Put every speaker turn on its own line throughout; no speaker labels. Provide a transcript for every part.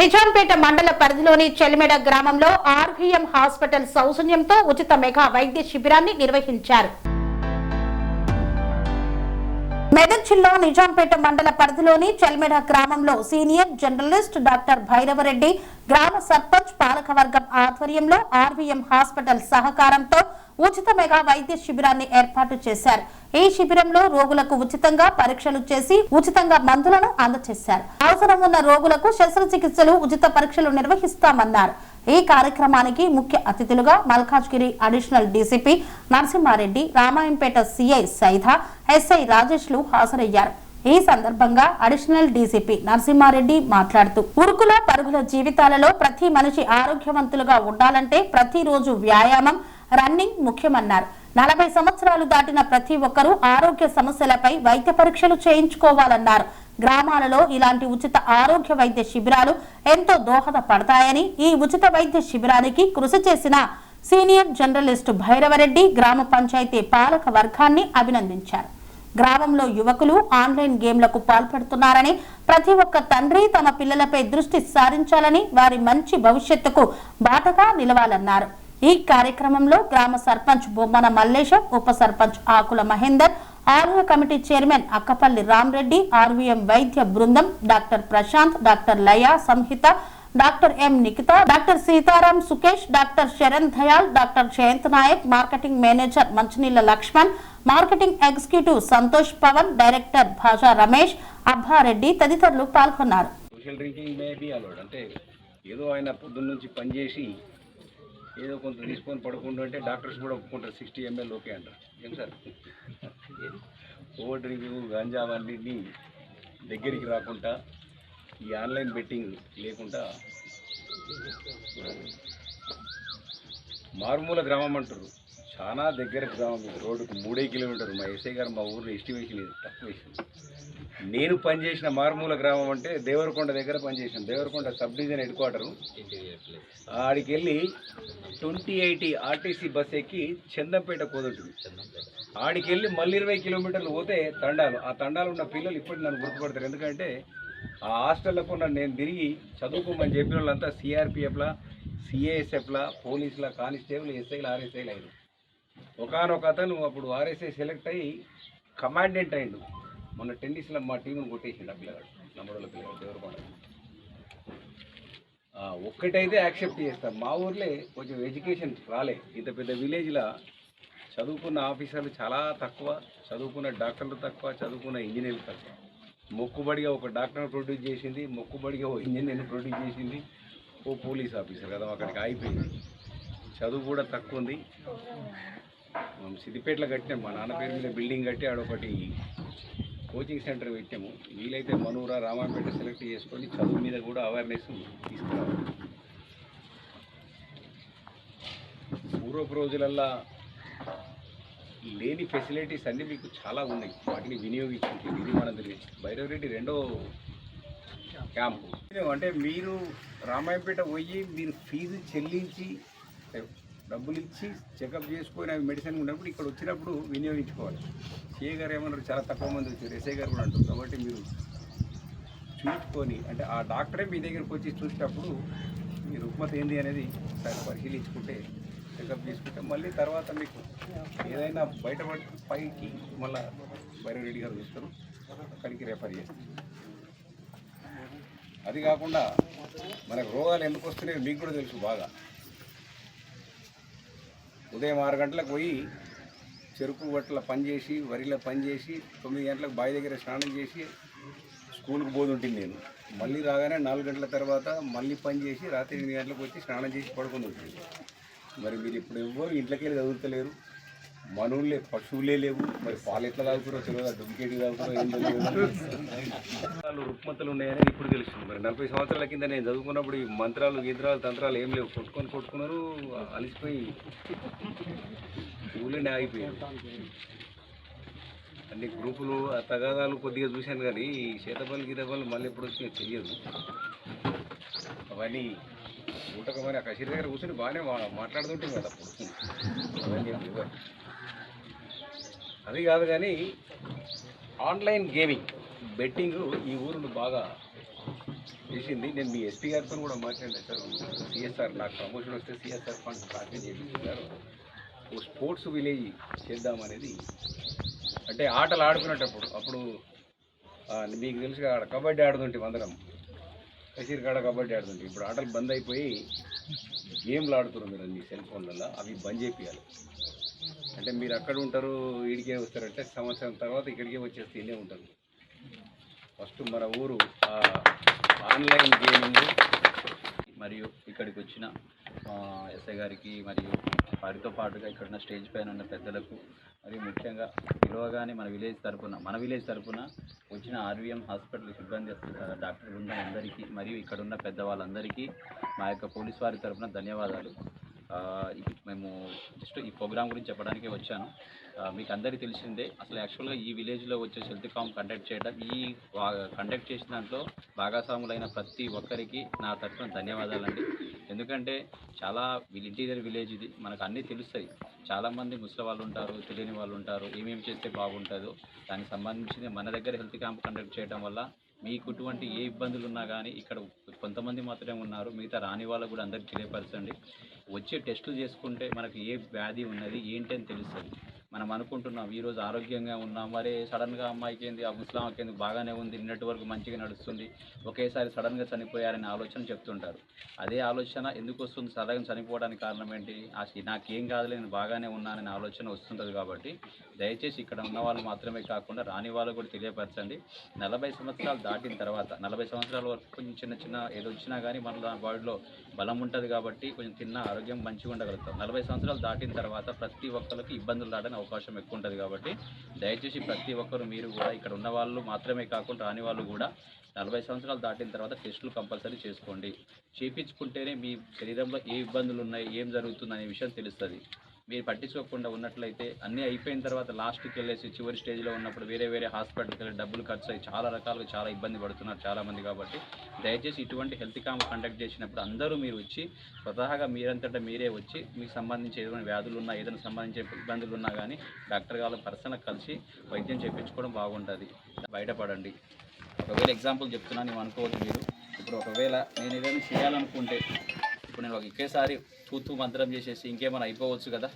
నిజాంపేట మండల పరిధిలోని చెలిమెడ గ్రామంలో ఆర్వీఎం హాస్పిటల్ సౌజన్యంతో ఉచిత మెగా వైద్య శిబిరాన్ని నిర్వహించారు. మెదక్ జిల్లా నిజాంపేట మండల పరిధిలోని చెలిమెడ గ్రామంలో సీనియర్ జర్నలిస్ట్ డాక్టర్ భైరవరెడ్డి గ్రామ సర్పంచ్ పాలకవర్గం ఆధ్వర్యంలో ఆర్వీఎం హాస్పిటల్ సహకారంతో ఉచిత మెగా వైద్య శిబిరాన్ని ఏర్పాటు చేశారు. ఈ శిబిరంలో రోగులకు ఉచితంగా పరీక్షలు చేసి ఉచితంగా మందులను అందజేశారు. అవసరం ఉన్న రోగులకు శస్త్రచికిత్సలు ఉచిత పరీక్షలు నిర్వహిస్తామన్నారు. ఈ కార్యక్రమానికి ముఖ్య అతిథులుగా Malkajgiri additional DCP Narasimhareddy, Ramayampet CI Saida, SI రాజేష్లు హాజరయ్యారు. ఈ సందర్భంగా అడిషనల్ డీసీపీ నరసింహారెడ్డి మాట్లాడుతూ ఉరుకుల పరుగుల జీవితాలలో ప్రతి మనిషి ఆరోగ్యవంతులుగా ఉండాలంటే ప్రతిరోజు వ్యాయామం, రన్నింగ్ ముఖ్యమన్నారు. 40 సంవత్సరాలు దాటిన ప్రతి ఒక్కరూ ఆరోగ్య సమస్యలపై వైద్య పరీక్షలు చేయించుకోవాలన్నారు. గ్రామాలలో ఇలాంటి ఉచిత ఆరోగ్య వైద్య శిబిరాలు ఎంతో దోహదపడతాయని, ఈ ఉచిత వైద్య శిబిరానికి కృషి చేసిన సీనియర్ జర్నలిస్ట్ భైరవరెడ్డి గ్రామ పంచాయతీ పాలక వర్గాన్ని అభినందించారు. గ్రామంలో యువకులు ఆన్లైన్ గేమ్లకు పాల్పడుతున్నారని, ప్రతి ఒక్క తండ్రి తమ పిల్లలపై దృష్టి సారించాలని, వారి మంచి భవిష్యత్తుకు బాటగా నిలవాలన్నారు. ఈ కార్యక్రమంలో గ్రామ సర్పంచ్ బొమ్మన మల్లేశం, ఉప సర్పంచ్ ఆకుల మహేందర్, ఆలయ committee chairman Akkapalli Ramareddy, RVM వైద్య బృందం doctor Prashanth, doctor Laya Samhita, doctor M Nikhitha, doctor Sitaram Sukesh, doctor Sharan Dayal, doctor Jayanth Naik, marketing manager Manchineella Laxman, marketing executive Santosh Pavan, director Bhasha Ramesh, Abbareddy తదితరులు పాల్గొన్నారు.
ఏదో కొంత తీసుకొని పడుకుంటుంటే డాక్టర్స్ కూడా ఒప్పుకుంటారు 60 ml ఓకే అంటారు. ఏం సార్, ఓవర్ డ్రింకింగ్, గంజా అవన్నీ దగ్గరికి రాకుండా, ఈ ఆన్లైన్ బెట్టింగ్ లేకుండా మారుమూల గ్రామం అంటారు, చాలా దగ్గర గ్రామం. రోడ్డుకు 3 కిలోమీటర్లు. మా ఎస్ఐ గారు మా ఊరిలో ఎస్టిమేషన్ ఇది తక్కువ వేసింది. నేను పనిచేసిన మారుమూల గ్రామం అంటే దేవరకొండ దగ్గర పనిచేసాను. Devarakonda sub division head quarter. ఆడికి వెళ్ళి 2080 ఆర్టీసీ బస్ ఎక్కి చందంపేట కోదుంటుంది. ఆడికి వెళ్ళి మళ్ళీ 20 కిలోమీటర్లు పోతే తండాలు. ఆ తండాలు ఉన్న పిల్లలు ఇప్పటికి నన్ను గుర్తుపడతారు. ఎందుకంటే ఆ హాస్టళ్లకు నేను తిరిగి చదువుకోమని చెప్పిన వాళ్ళంతా సిఆర్పిఎఫ్లా, సిఏఎస్ఎఫ్లా, పోలీసుల, కానిస్టేబుల్, ఎస్ఐలు, ఆర్ఎస్ఐలు అయ్యారు. ఒకనొక అతను అప్పుడు ఆర్ఎస్ఐ సెలెక్ట్ అయ్యి కమాండెంట్ అయ్యిండు. మొన్న టెన్నిస్లో మా టీంను కొట్టేసిండు ఆ పిల్లగాడు, నమ్మడోళ్ళ పిల్లగాడు దేవరకొండ. ఒక్కటైతే యాక్సెప్ట్ చేస్తాం, మా ఊర్లే కొంచెం ఎడ్యుకేషన్ రాలే. ఇంత పెద్ద విలేజ్లో చదువుకున్న ఆఫీసర్లు చాలా తక్కువ, చదువుకున్న డాక్టర్లు తక్కువ, చదువుకున్న ఇంజనీర్లు తక్కువ. మొక్కుబడిగా ఒక డాక్టర్ని ప్రొడ్యూస్ చేసింది, మొక్కుబడిగా ఓ ఇంజనీర్ని ప్రొడ్యూస్ చేసింది, ఓ పోలీస్ ఆఫీసర్ కదా అక్కడికి అయిపోయింది. చదువు కూడా తక్కువ ఉంది. సిద్దిపేటలో కట్టినాం, మా నాన్న పేరు మీద బిల్డింగ్ కట్టి ఆడొకటి కోచింగ్ సెంటర్ పెట్టాము. వీలైతే మనూరా, రామాపేట సెలెక్ట్ చేసుకొని చదువు మీద కూడా అవేర్నెస్ తీసుకురావాలి. పూర్వపు రోజులల్లా లేని ఫెసిలిటీస్ అన్నీ మీకు చాలా ఉన్నాయి, వాటిని వినియోగించుకుంటే ఇది మనం తెలియదు. భైరవరెడ్డి 2వ క్యాంపు అంటే మీరు రామాయపేట పోయి మీరు ఫీజు చెల్లించి డబ్బులు ఇచ్చి చెకప్ చేసుకొని అవి మెడిసిన్ ఉన్నప్పుడు ఇక్కడ వచ్చినప్పుడు వినియోగించుకోవాలి. సిఏ గారు ఏమన్నారు, చాలా తక్కువ మంది వచ్చారు, ఎస్ఐ గారు కూడా అంటారు. కాబట్టి మీరు చూసుకొని, అంటే ఆ డాక్టరే మీ దగ్గరికి వచ్చి చూసేటప్పుడు మీ రుగ్మత ఏంది అనేది ఒకసారి పరిశీలించుకుంటే, చెకప్ చేసుకుంటే మళ్ళీ తర్వాత మీకు ఏదైనా బయటపడి పైకి మళ్ళీ భైరవరెడ్డి గారు చూస్తారు, అక్కడికి రెఫర్ చేస్తారు. అది కాకుండా మనకు రోగాలు ఎందుకు వస్తున్నాయో మీకు కూడా తెలుసు బాగా. ఉదయం 6 గంటలకు పోయి చెరుకు బట్టల పని చేసి, వరిలో పని చేసి, 9 గంటలకు బావి దగ్గర స్నానం చేసి స్కూల్కి పోతుంటుంది నేను. మళ్ళీ రాగానే 4 గంటల తర్వాత మళ్ళీ పని చేసి రాత్రి 8 గంటలకు వచ్చి స్నానం చేసి పడుకొని ఉంటుంది. మరి మీరు ఇప్పుడు ఎవ్వరు ఇంట్లోకి వెళ్ళి చదువుతలేరు, మనువులే పశువులే లేవు. మరి పాలు ఎట్లా తాగుతారో తెలియదు, డూప్లికేట్ తాగుతారో ఏం తెలియదు. రుగ్మతలు ఉన్నాయని ఇప్పుడు తెలుస్తుంది. మరి 40 సంవత్సరాల కింద నేను చదువుకున్నప్పుడు ఈ మంత్రాలు, గీంత్రాలు, తంత్రాలు ఏం లేవు. కొట్టుకున్నారు, అలిసిపోయి ఊళ్ళోనే ఆగిపోయారు. అన్ని గ్రూపులు, తగాదాలు కొద్దిగా చూశాను, కానీ ఈ చేతపల్లి గీతపల్లి మళ్ళీ ఎప్పుడు వచ్చినాయో తెలియదు. అవన్నీ ఊటకమని ఆ కషీర్ దగ్గర కూర్చొని బాగానే మాట్లాడుతుంటాం కదా అప్పుడు. అవన్నీ అది కాదు, కానీ ఆన్లైన్ గేమింగ్, బెట్టింగ్ ఈ ఊరిని బాగా చేసింది. నేను మీ ఎస్పీ గారితో కూడా మాట్లాడాను సార్. సిఎస్ఆర్ నాకు ప్రమోషన్ వస్తే సిఎస్ఆర్ ఫండ్ ప్రాక్టీస్ చేయించారు, ఓ స్పోర్ట్స్ విలేజ్ చేద్దామనేది. అంటే ఆటలు ఆడుకునేటప్పుడు అప్పుడు మీకు తెలుసుగా ఆడ కబడ్డీ ఆడుతుంటే అందరం కసీర్ కాడ కబడ్డీ ఆడుతుంటే, ఇప్పుడు ఆటలు బంద్ అయిపోయి గేమ్లు ఆడుతున్నారు మీరు అన్ని సెల్ ఫోన్లలో, అవి బంద్ చేయాలి. అంటే మీరు అక్కడ ఉంటారు ఇడికే వస్తారంటే సంవత్సరం తర్వాత ఇక్కడికే వచ్చేస్తే ఇన్నే ఉంటారు. ఫస్ట్ మన ఊరు ఆన్లైన్ గేమింగ్
మరియు ఇక్కడికి వచ్చిన ఎస్ఐ గారికి మరియు వారితో పాటుగా ఇక్కడ ఉన్న స్టేజ్ పైన ఉన్న పెద్దలకు మరియు ముఖ్యంగా పిలవగానే మన విలేజ్ తరపున వచ్చిన ఆర్వీఎం హాస్పిటల్ సిబ్బంది డాక్టర్ బృందం అందరికీ మరియు ఇక్కడ ఉన్న పెద్దవాళ్ళందరికీ మా యొక్క పోలీస్ వారి తరపున ధన్యవాదాలు. మేము జస్ట్ ఈ ప్రోగ్రాం గురించి చెప్పడానికే వచ్చాను. మీకు అందరికీ తెలిసిందే, అసలు యాక్చువల్గా ఈ విలేజ్లో వచ్చే హెల్త్ క్యాంప్ కండక్ట్ చేయడం, కండక్ట్ చేసిన దాంట్లో భాగస్వాములైన ప్రతి ఒక్కరికి నా తరఫున ధన్యవాదాలండి. ఎందుకంటే చాలా ఇంటీరియర్ విలేజ్ ఇది, మనకు అన్నీ తెలుస్తాయి. చాలామంది ముసలి వాళ్ళు ఉంటారు, తెలియని వాళ్ళు ఉంటారు, ఏమేమి చేస్తే బాగుంటుందో దానికి సంబంధించింది మన దగ్గర హెల్త్ క్యాంప్ కండక్ట్ చేయడం వల్ల మీకు ఇటువంటి ఏ ఇబ్బందులు ఉన్నా కానీ ఇక్కడ కొంతమంది మాత్రమే ఉన్నారు, మిగతా రాని వాళ్ళకు కూడా అందరికీ తెలియపరచండి. వచ్చే టెస్టులు చేసుకుంటే మనకు ఏ వ్యాధి ఉన్నది ఏంటి అని తెలుస్తుంది. మనం అనుకుంటున్నాం ఈరోజు ఆరోగ్యంగా ఉన్నాం, మరే సడన్గా అమ్మాయికి ఏంది, ఆ ముస్లాంకి ఏంది బాగానే ఉంది, నిన్నటి వరకు మంచిగా నడుస్తుంది, ఒకేసారి సడన్గా చనిపోయారనే ఆలోచన చెప్తుంటారు. అదే ఆలోచన ఎందుకు వస్తుంది? సడన్గా చనిపోవడానికి కారణం ఏంటి? నాకేం కాదులే, నేను బాగానే ఉన్నాననే ఆలోచన వస్తుంటుంది. కాబట్టి దయచేసి ఇక్కడ ఉన్న వాళ్ళు మాత్రమే కాకుండా రాని వాళ్ళు కూడా తెలియపరచండి. 40 సంవత్సరాలు దాటిన తర్వాత, 40 సంవత్సరాల వరకు కొంచెం చిన్న ఏదో వచ్చినా కానీ మన బాడీలో బలం ఉంటుంది కాబట్టి కొంచెం తిన్న ఆరోగ్యం మంచిగా ఉండగలుగుతాం. 40 సంవత్సరాలు దాటిన తర్వాత ప్రతి ఒక్కరికి ఇబ్బందులు రావడానికి అవకాశం ఎక్కువ ఉంటుంది. కాబట్టి దయచేసి ప్రతి ఒక్కరు మీరు కూడా ఇక్కడ ఉన్న వాళ్ళు మాత్రమే కాకుండా రాని వాళ్ళు కూడా 40 సంవత్సరాలు దాటిన తర్వాత టెస్టులు కంపల్సరీ చేసుకోండి. చేయించుకుంటేనే మీ శరీరంలో ఏ ఇబ్బందులు ఉన్నాయి, ఏం జరుగుతుంది అనే విషయం తెలుస్తుంది. మీరు పట్టించుకోకుండా ఉన్నట్లయితే అన్నీ అయిపోయిన తర్వాత లాస్ట్కి వెళ్ళేసి చివరి స్టేజ్లో ఉన్నప్పుడు వేరే హాస్పిటల్కి వెళ్ళి డబ్బులు ఖర్చు అయ్యి చాలా రకాలుగా చాలా ఇబ్బంది పడుతున్నారు చాలామంది. కాబట్టి దయచేసి ఇటువంటి హెల్త్ క్యాంప్ కండక్ట్ చేసినప్పుడు అందరూ మీరు వచ్చి స్వతహాగా మీరంతటా మీరే వచ్చి మీకు సంబంధించి ఏదైనా వ్యాధులు ఉన్నా, ఏదైనా సంబంధించిన ఇబ్బందులు ఉన్నా కానీ డాక్టర్ గారు పర్సనల్ కలిసి వైద్యం చేయించుకోవడం బాగుంటుంది. బయటపడండి. ఒకవేళ ఎగ్జాంపుల్ చెప్తున్నాను, నేను అనుకోవద్దు మీరు. ఇప్పుడు ఒకవేళ నేను ఏదైనా చేయాలనుకుంటే ఇప్పుడు నేను ఒకేసారి తూతూ మంత్రం చేసేసి ఇంకేమైనా అయిపోవచ్చు కదా.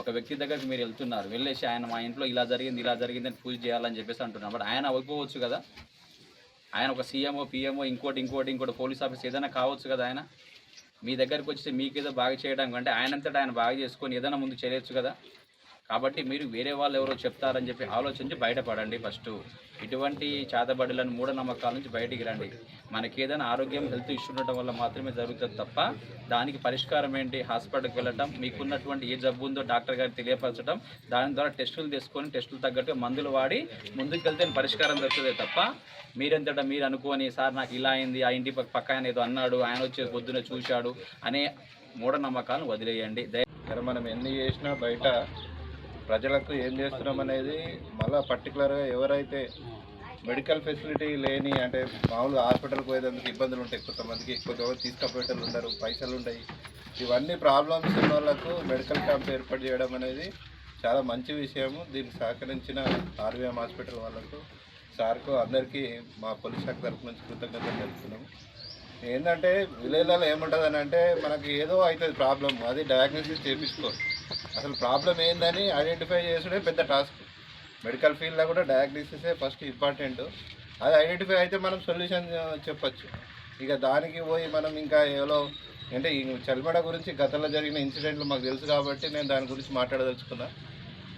ఒక వ్యక్తి దగ్గరికి మీరు వెళ్తున్నారు, వెళ్ళేసి ఆయన మా ఇంట్లో ఇలా జరిగింది అని పూజ చేయాలని చెప్పేసి అంటున్నారు. బట్ ఆయన అయిపోవచ్చు కదా, ఆయన ఒక సీఎంఓ, పిఎంఓ, ఇంకోటి పోలీస్ ఆఫీస్ ఏదైనా కావచ్చు కదా. ఆయన మీ దగ్గరికి వచ్చి మీకేదో బాగా చేయడం కంటే ఆయనంతటా ఆయన బాగా చేసుకొని ఏదైనా ముందు చేయొచ్చు కదా. కాబట్టి మీరు వేరే వాళ్ళు ఎవరో చెప్తారని చెప్పి ఆలోచించి బయటపడండి. ఫస్ట్ ఇటువంటి చేతబడులను మూఢనమ్మకాల నుంచి బయటికి రండి. మనకి ఏదైనా ఆరోగ్యం హెల్త్ ఇష్యూ ఉండటం వల్ల మాత్రమే జరుగుతుంది తప్ప దానికి పరిష్కారం ఏంటి? హాస్పిటల్కి వెళ్ళటం, మీకున్నటువంటి ఏ జబ్బు ఉందో డాక్టర్ గారికి తెలియపరచడం, దాని ద్వారా టెస్టులు తీసుకొని టెస్టులు తగ్గట్టుగా మందులు వాడి ముందుకు వెళ్తే పరిష్కారం దొరుకుతుంది తప్ప మీరంతటా మీరు అనుకొని సార్ నాకు ఇలా అయింది, ఆ ఇంటి పక్క ఆయన ఏదో అన్నాడు, ఆయన వచ్చి పొద్దున చూశాడు అనే మూఢనమ్మకాలను వదిలేయండి.
మనం ఎన్ని చేసినా బయట ప్రజలకు ఏం చేస్తున్నాం అనేది మళ్ళీ పర్టికులర్గా ఎవరైతే మెడికల్ ఫెసిలిటీ లేని, అంటే మామూలుగా హాస్పిటల్కి పోయేందుకు ఇబ్బందులు ఉంటాయి, కొంతమందికి తీసుకుపోయేటలు ఉండరు, పైసలు ఉంటాయి, ఇవన్నీ ప్రాబ్లమ్స్ ఉన్న వాళ్ళకు మెడికల్ క్యాంప్ ఏర్పాటు చేయడం అనేది చాలా మంచి విషయము. దీనికి సహకరించిన ఆర్వీఎం హాస్పిటల్ వాళ్ళకు, సార్కు, అందరికీ మా పోలీస్ శాఖ తరఫు నుంచి కృతజ్ఞతలు తెలుపుతున్నాము. ఏంటంటే విలేజ్లలో ఏముంటుంది అని అంటే మనకి ఏదో అవుతుంది ప్రాబ్లం, అది డయాగ్నోసిస్ చేయించుకో, అసలు ప్రాబ్లం ఏందని ఐడెంటిఫై చేసుడే పెద్ద టాస్క్. మెడికల్ ఫీల్డ్లో కూడా డయాగ్నోసిసే ఫస్ట్ ఇంపార్టెంట్. అది ఐడెంటిఫై అయితే మనం సొల్యూషన్ చెప్పచ్చు. ఇక దానికి పోయి మనం ఇంకా ఏదో అంటే ఈ చల్మడ గురించి గతంలో జరిగిన ఇన్సిడెంట్లు మాకు తెలుసు కాబట్టి నేను దాని గురించి మాట్లాడదలుచుకున్నా.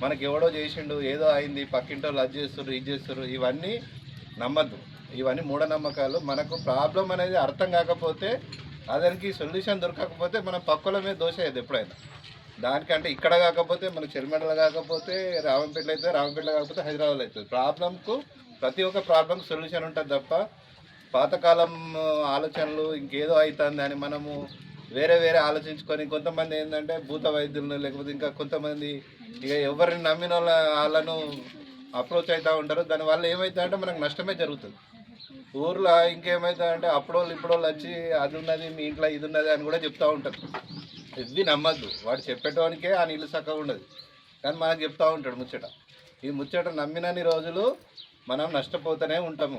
మనకి ఎవడో చేసిండు, ఏదో అయింది, పక్కింటి వాళ్ళు అది చేస్తారు, ఇది చేస్తారు, ఇవన్నీ నమ్మద్దు. ఇవన్నీ మూఢనమ్మకాలు. మనకు ప్రాబ్లం అనేది అర్థం కాకపోతే, దానికి సొల్యూషన్ దొరకకపోతే మనం పక్కల మీద దోష అయ్యేది ఎప్పుడైనా. దానికంటే ఇక్కడ కాకపోతే మనకు చెల్మెడలో కాకపోతే రామంపేటలో అవుతుంది, రామంపేటలో కాకపోతే హైదరాబాద్లో అవుతుంది. ప్రాబ్లంకు ప్రతి ఒక్క ప్రాబ్లంకి సొల్యూషన్ ఉంటుంది తప్ప పాతకాలం ఆలోచనలు ఇంకేదో అవుతుంది అని మనము వేరే ఆలోచించుకొని, కొంతమంది ఏంటంటే భూత వైద్యులను లేకపోతే ఇంకా కొంతమంది ఇక ఎవరిని నమ్మిన వాళ్ళను అప్రోచ్ అవుతూ ఉంటారు. దానివల్ల ఏమవుతుందంటే మనకు నష్టమే జరుగుతుంది. ఊర్లో ఇంకేమవుతుందంటే ఇప్పుడోళ్ళు వచ్చి అది ఉన్నది మీ ఇంట్లో ఇది ఉన్నది అని కూడా చెప్తూ ఉంటారు. ఇది నమ్మద్దు. వాడు చెప్పేటోనికే ఆ నీళ్ళు చక్కగా ఉండదు, కానీ మనకు చెప్తూ ఉంటాడు ముచ్చట. ఈ ముచ్చట నమ్మినన్ని రోజులు మనం నష్టపోతూనే ఉంటాము.